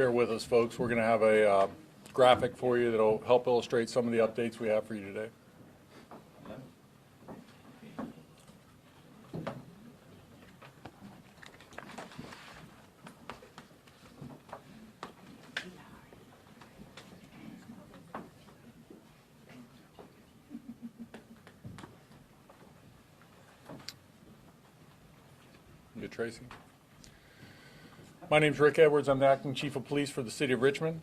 bear with us, folks. We're going to have a graphic for you that will help illustrate some of the updates we have for you today. Good, Tracy. My name is Rick Edwards. I'm the Acting Chief of Police for the City of Richmond.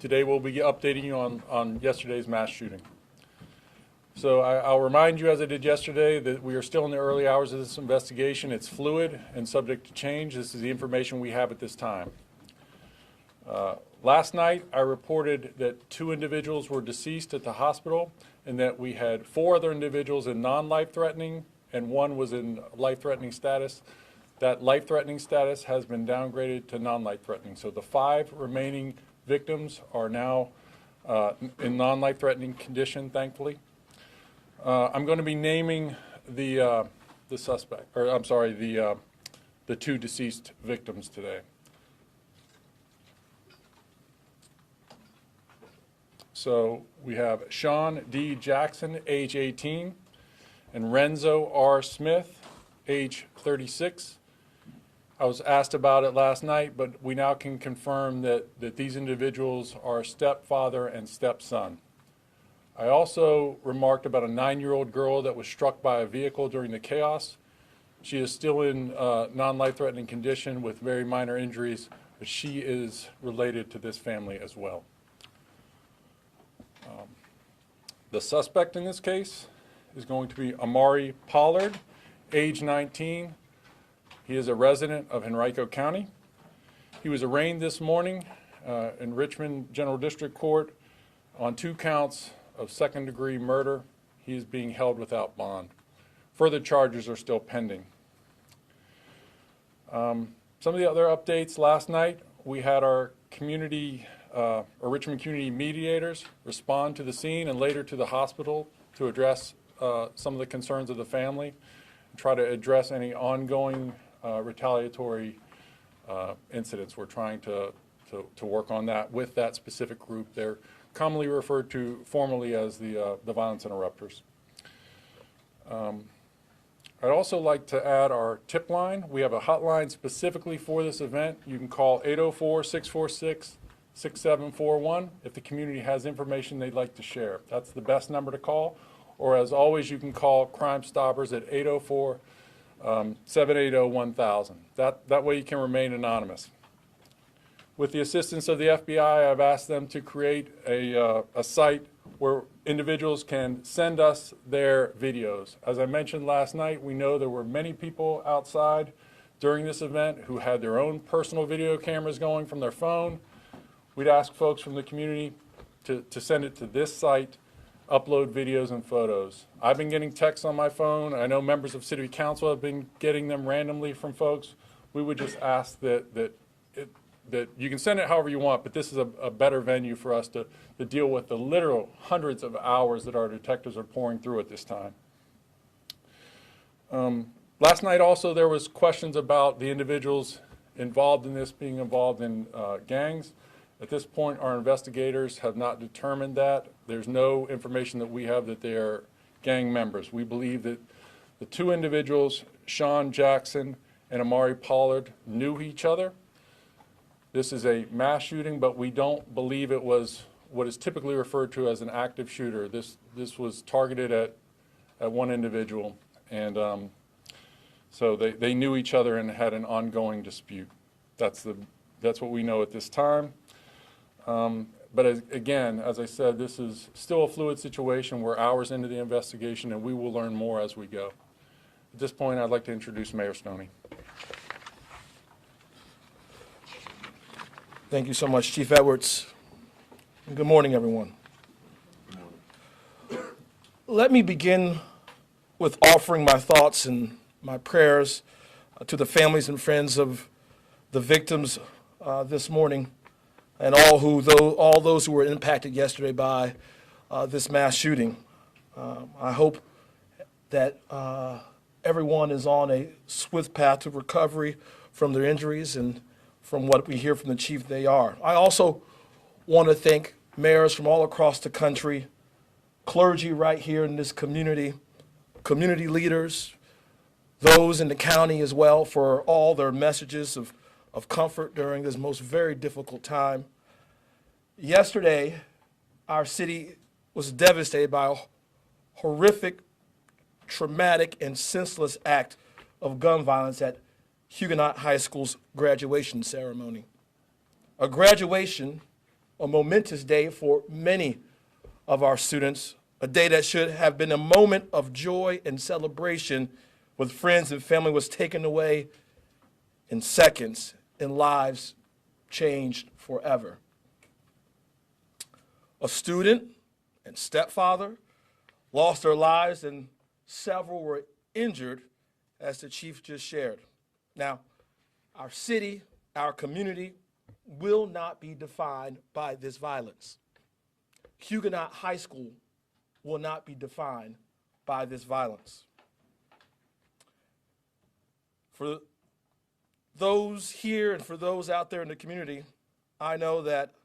Today we'll be updating you on yesterday's mass shooting. So I'll remind you, as I did yesterday, that we are still in the early hours of this investigation. It's fluid and subject to change. This is the information we have at this time. Last night I reported that 2 individuals were deceased at the hospital and that we had 4 other individuals in non-life-threatening and 1 was in life-threatening status. That life-threatening status has been downgraded to non-life-threatening. So the 5 remaining victims are now in non-life-threatening condition, thankfully. I'm going to be naming the suspect, or I'm sorry, the 2 deceased victims today. So we have Sean D. Jackson, age 18, and Renzo R. Smith, age 36. I was asked about it last night, but we now can confirm that these individuals are stepfather and stepson. I also remarked about a 9-year-old girl that was struck by a vehicle during the chaos. She is still in non-life-threatening condition with very minor injuries, but she is related to this family as well. The suspect in this case is going to be Amari Pollard, age 19. He is a resident of Henrico County. He was arraigned this morning in Richmond General District Court on 2 counts of second-degree murder. He is being held without bond. Further charges are still pending. Some of the other updates last night, we had our Richmond community mediators respond to the scene and later to the hospital to address some of the concerns of the family and try to address any ongoing retaliatory incidents. We're trying to work on that with that specific group. They're commonly referred to formally as the violence interrupters. I'd also like to add our tip line. We have a hotline specifically for this event. You can call 804-646-6741 if the community has information they'd like to share. That's the best number to call. Or as always, you can call Crime Stoppers at 804-780-1000. That way you can remain anonymous. With the assistance of the FBI, I've asked them to create a site where individuals can send us their videos. As I mentioned last night, we know there were many people outside during this event who had their own personal video cameras going from their phone. We'd ask folks from the community to send it to this site, upload videos and photos. I've been getting texts on my phone. I know members of City Council have been getting them randomly from folks. We would just ask that you can send it however you want, but this is a better venue for us to deal with the literal hundreds of hours that our detectives are pouring through at this time. Last night also there was questions about the individuals involved in this being involved in gangs. At this point, our investigators have not determined that. There's no information that we have that they are gang members. We believe that the 2 individuals, Sean Jackson and Amari Pollard, knew each other. This is a mass shooting, but we don't believe it was what is typically referred to as an active shooter. This was targeted at one individual, and so they knew each other and had an ongoing dispute. That's what we know at this time. But again, as I said, this is still a fluid situation. We're hours into the investigation, and we will learn more as we go. At this point, I'd like to introduce Mayor Stoney. Thank you so much, Chief Edwards. And good morning, everyone. Let me begin with offering my thoughts and my prayers to the families and friends of the victims this morning, and all those who were impacted yesterday by this mass shooting. I hope that everyone is on a swift path to recovery from their injuries and from what we hear from the chief, they are. I also want to thank mayors from all across the country, clergy right here in this community, community leaders, those in the county as well, for all their messages of comfort during this most very difficult time. Yesterday, our city was devastated by a horrific, traumatic, and senseless act of gun violence at Huguenot High School's graduation ceremony. A graduation, a momentous day for many of our students, a day that should have been a moment of joy and celebration with friends and family, was taken away in seconds, and lives changed forever. A student and stepfather lost their lives, and several were injured, as the chief just shared. Now, our city, our community will not be defined by this violence. Huguenot High School will not be defined by this violence. For those here and for those out there in the community, I know that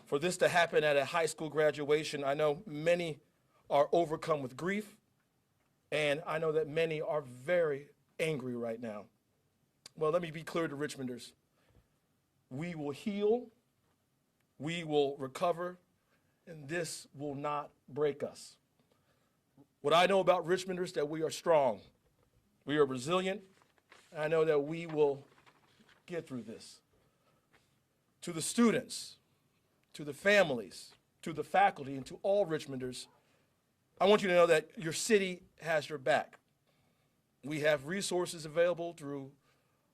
for this to happen at a high school graduation, I know many are overcome with grief, and I know that many are very angry right now. Well, let me be clear to Richmonders. We will heal, we will recover, and this will not break us. What I know about Richmonders is that we are strong, we are resilient, and I know that we will get through this. To the students, to the families, to the faculty, and to all Richmonders, I want you to know that your city has your back. We have resources available through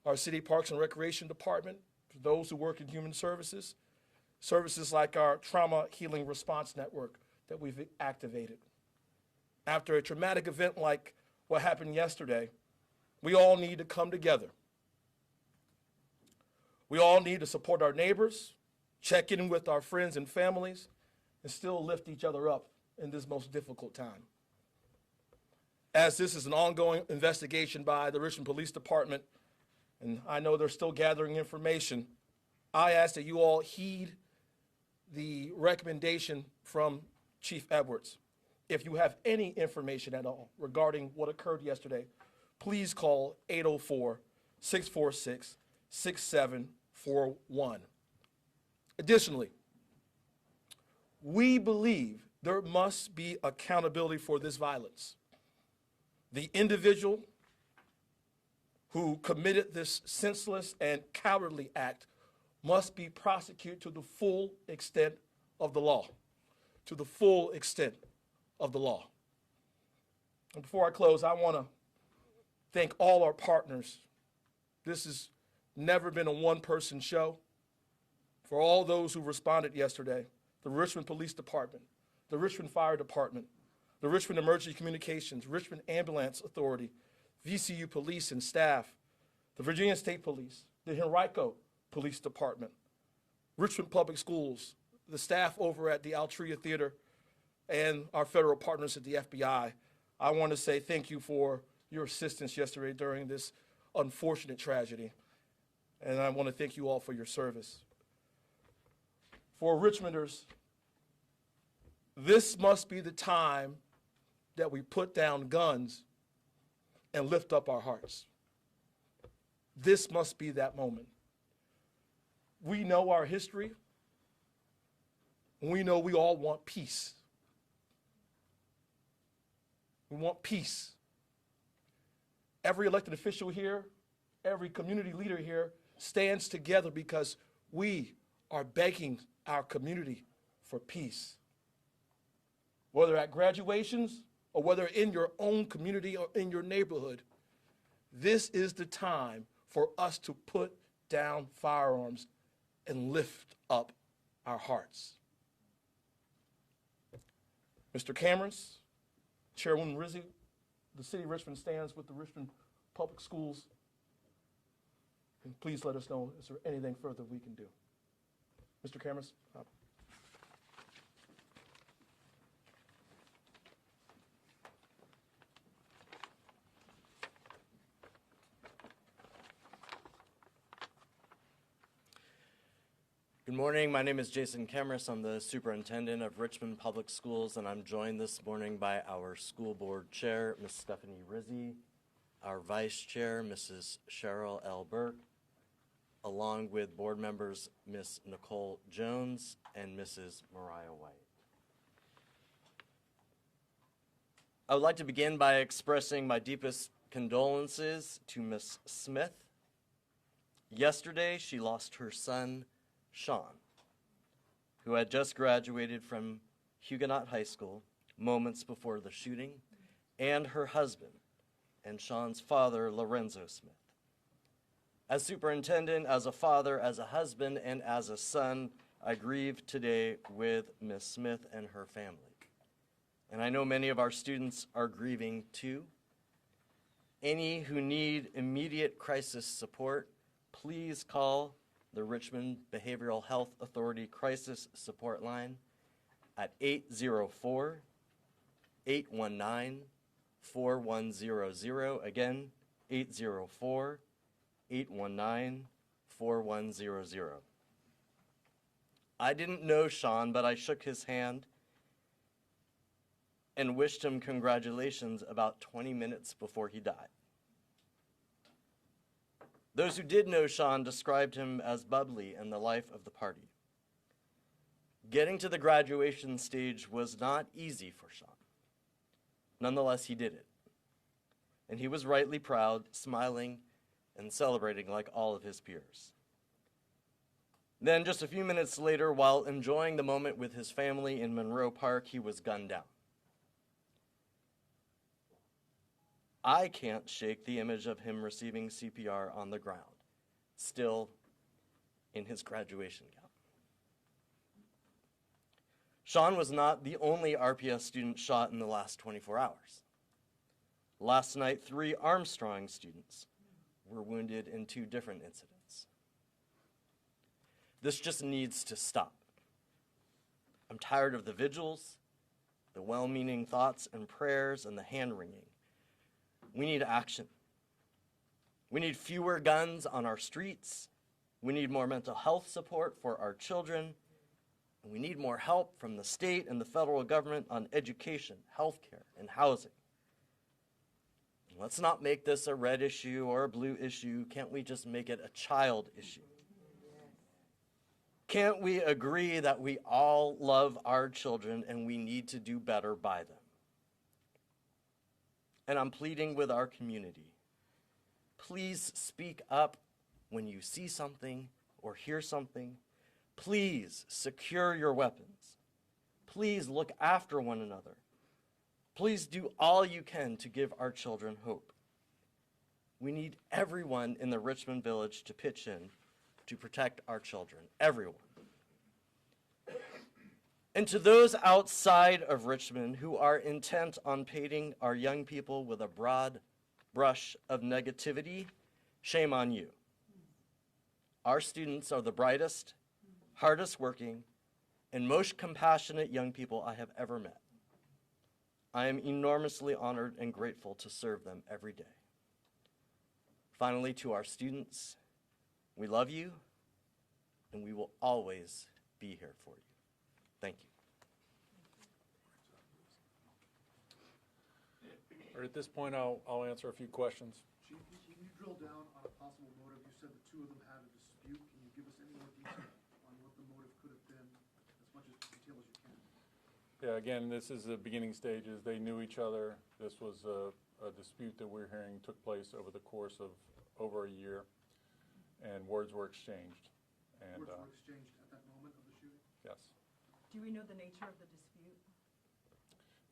our City Parks and Recreation Department, for those who work in human services, services like our Trauma Healing Response Network that we've activated. After a traumatic event like what happened yesterday, we all need to come together. We all need to support our neighbors, check in with our friends and families, and still lift each other up in this most difficult time. As this is an ongoing investigation by the Richmond Police Department, and I know they're still gathering information, I ask that you all heed the recommendation from Chief Edwards. If you have any information at all regarding what occurred yesterday, please call 804-646-6741. Additionally, we believe there must be accountability for this violence. The individual who committed this senseless and cowardly act must be prosecuted to the full extent of the law. To the full extent of the law. And before I close, I want to thank all our partners. This has never been a one-person show. For all those who responded yesterday, the Richmond Police Department, the Richmond Fire Department, the Richmond Emergency Communications, Richmond Ambulance Authority, VCU Police and staff, the Virginia State Police, the Henrico Police Department, Richmond Public Schools, the staff over at the Altria Theater, and our federal partners at the FBI. I want to say thank you for your assistance yesterday during this unfortunate tragedy. And I want to thank you all for your service. For Richmonders, this must be the time that we put down guns and lift up our hearts. This must be that moment. We know our history, and we know we all want peace. We want peace. Every elected official here, every community leader here stands together because we are begging our community for peace. Whether at graduations or whether in your own community or in your neighborhood, this is the time for us to put down firearms and lift up our hearts. Mr. Kamras, Chairwoman Rizzi, the City of Richmond stands with the Richmond Public Schools. And please let us know, is there anything further we can do? Mr. Kamras? Good morning. My name is Jason Kamras. I'm the Superintendent of Richmond Public Schools, and I'm joined this morning by our School Board Chair, Ms. Stephanie Rizzi, our Vice Chair, Mrs. Cheryl L. Burke, along with board members Ms. Nicole Jones and Mrs. Mariah White. I would like to begin by expressing my deepest condolences to Ms. Smith. Yesterday, she lost her son, Sean, who had just graduated from Huguenot High School moments before the shooting, and her husband, and Sean's father, Lorenzo Smith. As superintendent, as a father, as a husband, and as a son, I grieve today with Ms. Smith and her family. And I know many of our students are grieving too. Any who need immediate crisis support, please call the Richmond Behavioral Health Authority Crisis Support Line at 804-819-4100. Again, 804-819-4100. I didn't know Sean, but I shook his hand and wished him congratulations about 20 minutes before he died. Those who did know Sean described him as bubbly and the life of the party. Getting to the graduation stage was not easy for Sean. Nonetheless, he did it. And he was rightly proud, smiling and celebrating like all of his peers. Then, just a few minutes later, while enjoying the moment with his family in Monroe Park, he was gunned down. I can't shake the image of him receiving CPR on the ground, still in his graduation gown. Sean was not the only RPS student shot in the last 24 hours. Last night, 3 Armstrong students were wounded in 2 different incidents. This just needs to stop. I'm tired of the vigils, the well-meaning thoughts and prayers, and the hand-wringing. We need action. We need fewer guns on our streets. We need more mental health support for our children. And we need more help from the state and the federal government on education, healthcare, and housing. And let's not make this a red issue or a blue issue. Can't we just make it a child issue? Can't we agree that we all love our children and we need to do better by them? And I'm pleading with our community. Please speak up when you see something or hear something. Please secure your weapons. Please look after one another. Please do all you can to give our children hope. We need everyone in the Richmond Village to pitch in to protect our children. Everyone. And to those outside of Richmond who are intent on painting our young people with a broad brush of negativity, shame on you. Our students are the brightest, hardest working, and most compassionate young people I have ever met. I am enormously honored and grateful to serve them every day. Finally, to our students, we love you, and we will always be here for you. Thank you. All right, at this point, I'll answer a few questions. Chief, can you drill down on a possible motive? You said the 2 of them had a dispute. Can you give us any more detail on what the motive could have been, as much detail as you can? Yeah, again, this is the beginning stages. They knew each other. This was a dispute that we're hearing took place over the course of over a year, and words were exchanged. And Words were exchanged at that moment of the shooting? yes. Do we know the nature of the dispute?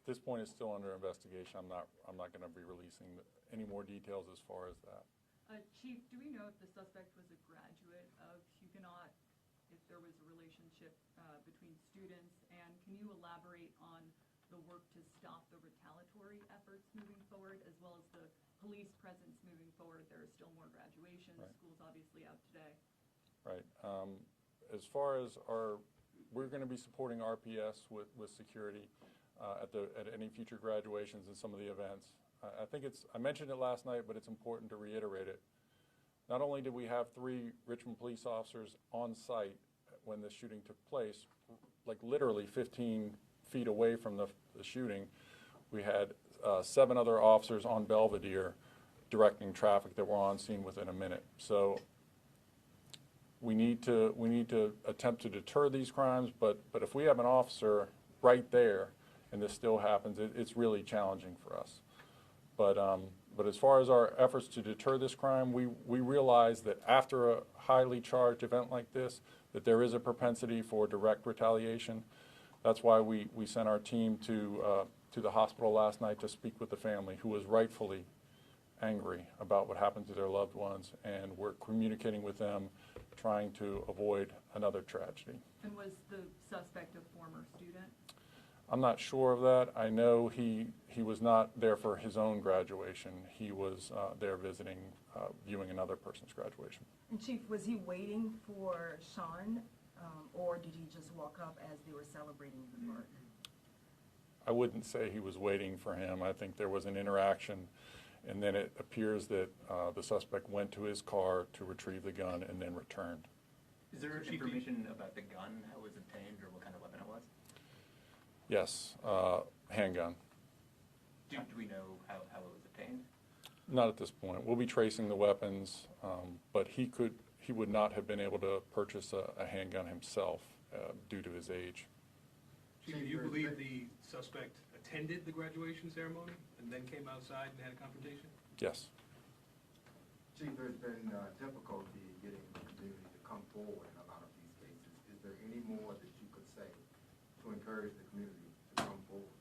At this point, it's still under investigation. I'm not going to be releasing any more details as far as that. Chief, do we know if the suspect was a graduate of Huguenot, if there was a relationship between students, and can you elaborate on the work to stop the retaliatory efforts moving forward, as well as the police presence moving forward? There are still more graduations. Right. School's obviously out today. Right. As far as we're going to be supporting RPS with security at any future graduations and some of the events. I mentioned it last night, but it's important to reiterate it. Not only did we have 3 Richmond police officers on site when the shooting took place, like literally 15 feet away from the shooting, we had 7 other officers on Belvedere directing traffic that were on scene within a minute. So we need to attempt to deter these crimes, but if we have an officer right there and this still happens, it's really challenging for us. But as far as our efforts to deter this crime, we realize that after a highly charged event like this, that there is a propensity for direct retaliation. That's why we sent our team to the hospital last night to speak with the family, who was rightfully angry about what happened to their loved ones, and we're communicating with them, trying to avoid another tragedy. And was the suspect a former student? I'm not sure of that. I know he was not there for his own graduation. He was there visiting, viewing another person's graduation. And Chief, was he waiting for Sean, or did he just walk up as they were celebrating the birth? I wouldn't say he was waiting for him. I think there was an interaction, and then it appears that the suspect went to his car to retrieve the gun and then returned. Is there information about the gun, how it was obtained, or what kind of weapon it was? Yes, handgun. Do we know how it was obtained? Not at this point. We'll be tracing the weapons, but he would not have been able to purchase a handgun himself due to his age. Chief, do you believe the suspect attended the graduation ceremony and then came outside and had a confrontation? Yes. Chief, there's been difficulty getting the community to come forward in a lot of these cases. Is there any more that you could say to encourage the community to come forward?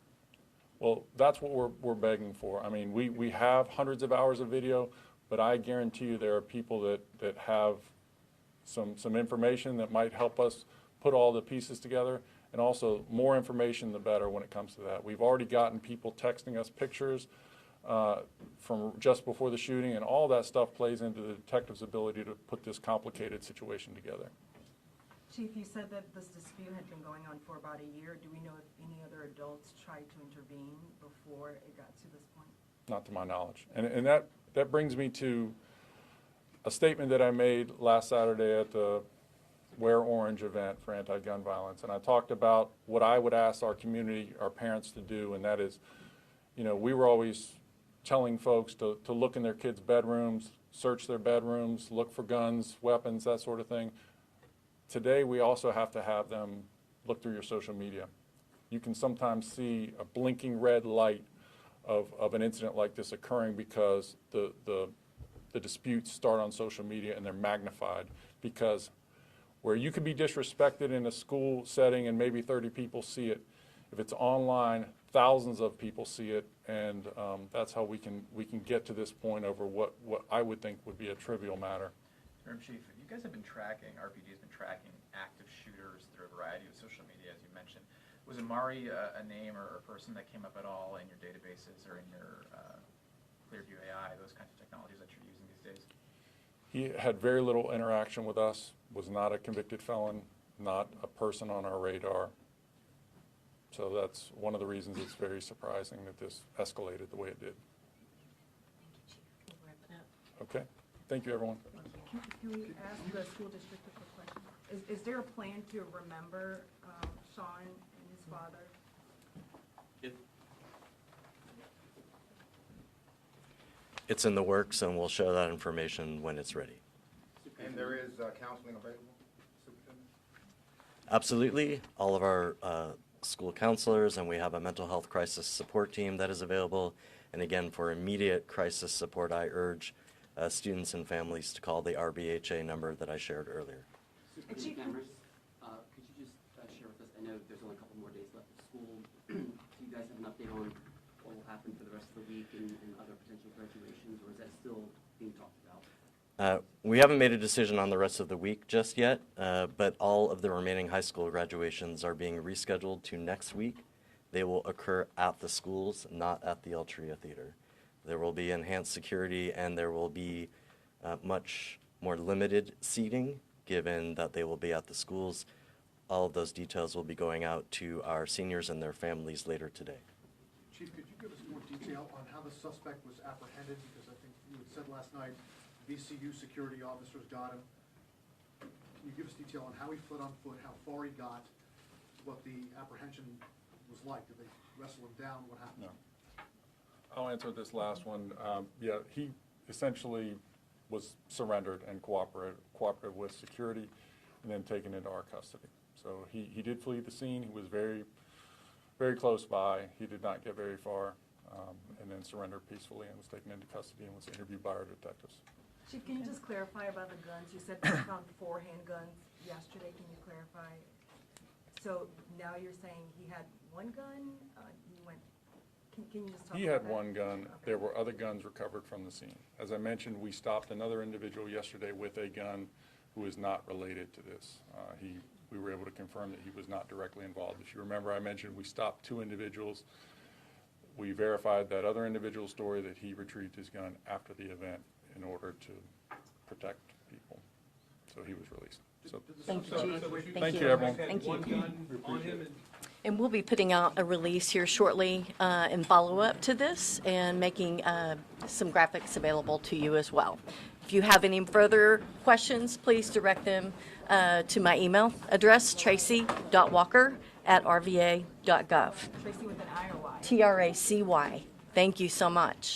Well, that's what we're begging for. I mean, we have hundreds of hours of video, but I guarantee you there are people that have some information that might help us put all the pieces together. And also, more information the better when it comes to that. We've already gotten people texting us pictures from just before the shooting, and all that stuff plays into the detective's ability to put this complicated situation together. Chief, you said that this dispute had been going on for about a year. Do we know if any other adults tried to intervene before it got to this point? Not to my knowledge. And that brings me to a statement that I made last Saturday at the Wear Orange event for anti-gun violence. And I talked about what I would ask our community, our parents to do, and that is, we were always telling folks to look in their kids' bedrooms, search their bedrooms, look for guns, weapons, that sort of thing. Today, we also have to have them look through your social media. You can sometimes see a blinking red light of an incident like this occurring because the disputes start on social media and they're magnified, because where you could be disrespected in a school setting and maybe 30 people see it, if it's online, thousands of people see it, and that's how we can get to this point over what I would think would be a trivial matter. Madam Chief, you guys have been tracking, RPD has been tracking active shooters through a variety of social media, as you mentioned. Was Amari a name or a person that came up at all in your databases or in your Clearview AI, those kinds of technologies that you're using these days? He had very little interaction with us, was not a convicted felon, not a person on our radar. So that's one of the reasons it's very surprising that this escalated the way it did. We'll wrap it up. Okay? Thank you, everyone. Can we ask the school district a quick question? Is there a plan to remember Sean and his father? It's in the works, and we'll show that information when it's ready. And there is counseling available, Superintendent? Absolutely. All of our school counselors, and we have a mental health crisis support team that is available. And again, for immediate crisis support, I urge students and families to call the RBHA number that I shared earlier. Chief, Kamras, could you just share with us, I know there's only a couple more days left of school. Do you guys have an update on what will happen for the rest of the week and other potential graduations, or is that still being talked about? We haven't made a decision on the rest of the week just yet, but all of the remaining high school graduations are being rescheduled to next week. They will occur at the schools, not at the Altria Theater. There will be enhanced security, and there will be much more limited seating, given that they will be at the schools. All of those details will be going out to our seniors and their families later today. Chief, could you give us more detail on how the suspect was apprehended? Because I think you had said last night VCU security officers got him. Can can you give us detail on how he fled on foot, how far he got, what the apprehension was like? Did they wrestle him down? What happened? No. I'll answer this last one. Yeah, he essentially was surrendered and cooperated with security and then taken into our custody. So he did flee the scene. He was very, very close by. He did not get very far, and then surrendered peacefully and was taken into custody and was interviewed by our detectives. Chief, can you just clarify about the guns? You said you found 4 handguns yesterday. Can you clarify? So now you're saying he had 1 gun? You went, can you just talk He about had that? 1 gun. Okay. There were other guns recovered from the scene. As I mentioned, we stopped another individual yesterday with a gun who is not related to this. We were able to confirm that he was not directly involved. If you remember, I mentioned we stopped 2 individuals. We verified that other individual's story that he retrieved his gun after the event in order to protect people. So he was released. So Thank you, Chief. thank you, everyone. Had Thank you. one gun on him and And we'll be putting out a release here shortly in follow-up to this and making some graphics available to you as well. If you have any further questions, please direct them to my email address, tracy.walker@rva.gov. Tracy with an I or Y? TRACY. Thank you so much.